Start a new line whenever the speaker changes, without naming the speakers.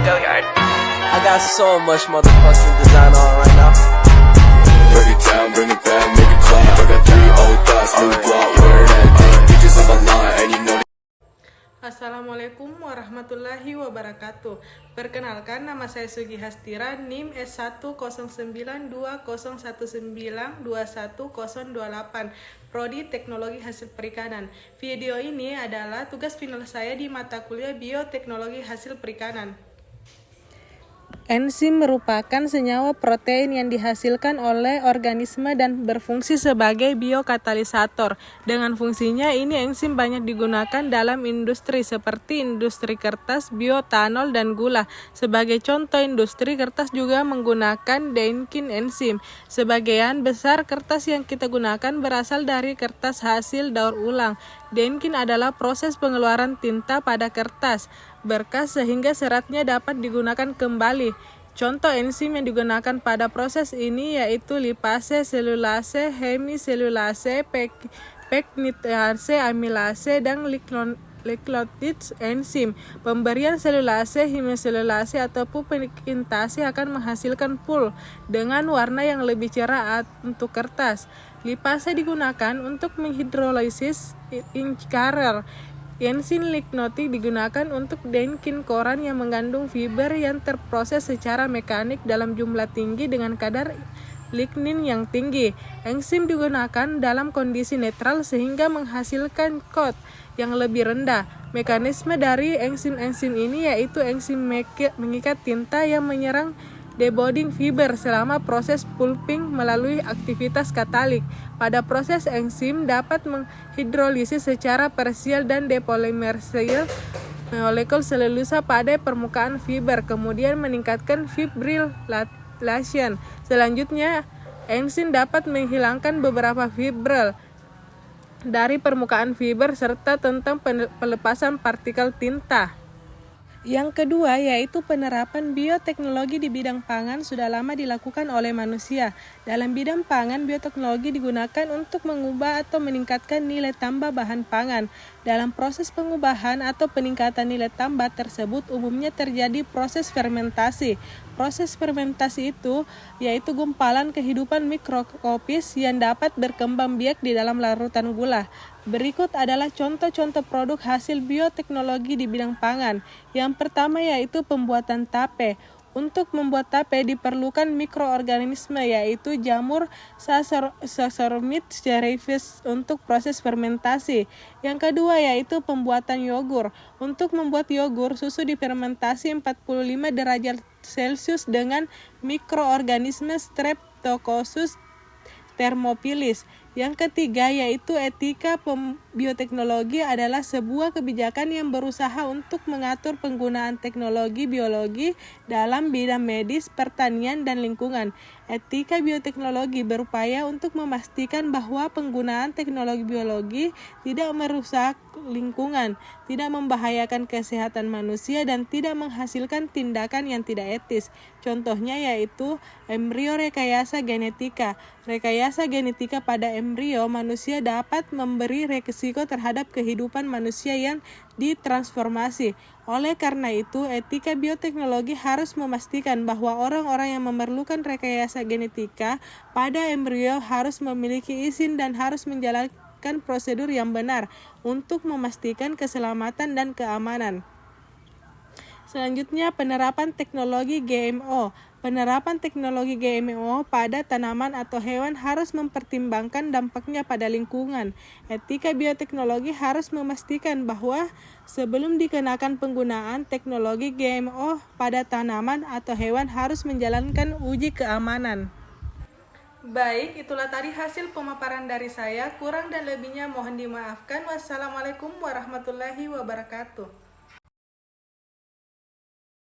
I got so much motherfucking design on right now.
Break it down, bring it back, make it clap. I got 3 old thoughts, new block, where that thing. Bitches on my line, and you know.
Assalamualaikum warahmatullahi wabarakatuh. Perkenalkan, nama saya Sugi Hastira, NIM S109201921021028, Prodi Teknologi Hasil Perikanan. Video ini adalah tugas final saya di mata kuliah Bioteknologi Hasil Perikanan. Enzim merupakan senyawa protein yang dihasilkan oleh organisme dan berfungsi sebagai biokatalisator. Dengan fungsinya ini enzim banyak digunakan dalam industri seperti industri kertas, bioetanol, dan gula. Sebagai contoh, industri kertas juga menggunakan Daikin enzim. Sebagian besar kertas yang kita gunakan berasal dari kertas hasil daur ulang. Daikin adalah proses pengeluaran tinta pada kertas berkas sehingga seratnya dapat digunakan kembali. Contoh enzim yang digunakan pada proses ini yaitu lipase, selulase, hemiselulase, pektinase, amilase, dan liklotide enzim. Pemberian selulase, hemiselulase, ataupun pektinase akan menghasilkan pul dengan warna yang lebih cerah untuk kertas. Lipase digunakan untuk menghidrolisis inkarer. Enzim lignotik digunakan untuk Daikin koran yang mengandung fiber yang terproses secara mekanik dalam jumlah tinggi dengan kadar lignin yang tinggi. Enzim digunakan dalam kondisi netral sehingga menghasilkan coat yang lebih rendah. Mekanisme dari enzim-enzim ini yaitu enzim mengikat tinta yang menyerang debonding fiber selama proses pulping melalui aktivitas katalik. Pada proses enzim dapat menghidrolisis secara parsial dan depolimerisasi molekul selulosa pada permukaan fiber, kemudian meningkatkan fibrilation. Selanjutnya, enzim dapat menghilangkan beberapa fibril dari permukaan fiber serta tentang pelepasan partikel tinta. Yang kedua yaitu penerapan bioteknologi di bidang pangan sudah lama dilakukan oleh manusia. Dalam bidang pangan, bioteknologi digunakan untuk mengubah atau meningkatkan nilai tambah bahan pangan. Dalam proses pengubahan atau peningkatan nilai tambah tersebut umumnya terjadi proses fermentasi. Proses fermentasi itu yaitu gumpalan kehidupan mikroskopis yang dapat berkembang biak di dalam larutan gula. Berikut adalah contoh-contoh produk hasil bioteknologi di bidang pangan. Yang pertama yaitu pembuatan tape. Untuk membuat tape diperlukan mikroorganisme yaitu jamur Saccharomyces cerevisiae untuk proses fermentasi. Yang kedua yaitu pembuatan yogur. Untuk membuat yogur, susu difermentasi 45 derajat Celcius dengan mikroorganisme Streptococcus thermophilus. Yang ketiga yaitu etika bioteknologi adalah sebuah kebijakan yang berusaha untuk mengatur penggunaan teknologi biologi dalam bidang medis, pertanian, dan lingkungan. Etika bioteknologi berupaya untuk memastikan bahwa penggunaan teknologi biologi tidak merusak lingkungan, tidak membahayakan kesehatan manusia, dan tidak menghasilkan tindakan yang tidak etis. Contohnya yaitu embrio rekayasa genetika. Rekayasa genetika pada embrio manusia dapat memberi resiko terhadap kehidupan manusia yang ditransformasi. Oleh karena itu, etika bioteknologi harus memastikan bahwa orang-orang yang memerlukan rekayasa genetika pada embrio harus memiliki izin dan harus menjalankan prosedur yang benar untuk memastikan keselamatan dan keamanan. Selanjutnya, penerapan teknologi GMO. Penerapan teknologi GMO pada tanaman atau hewan harus mempertimbangkan dampaknya pada lingkungan. Etika bioteknologi harus memastikan bahwa sebelum dikenakan penggunaan teknologi GMO pada tanaman atau hewan harus menjalankan uji keamanan. Baik, itulah tadi hasil pemaparan dari saya. Kurang dan lebihnya mohon dimaafkan. Wassalamualaikum warahmatullahi wabarakatuh.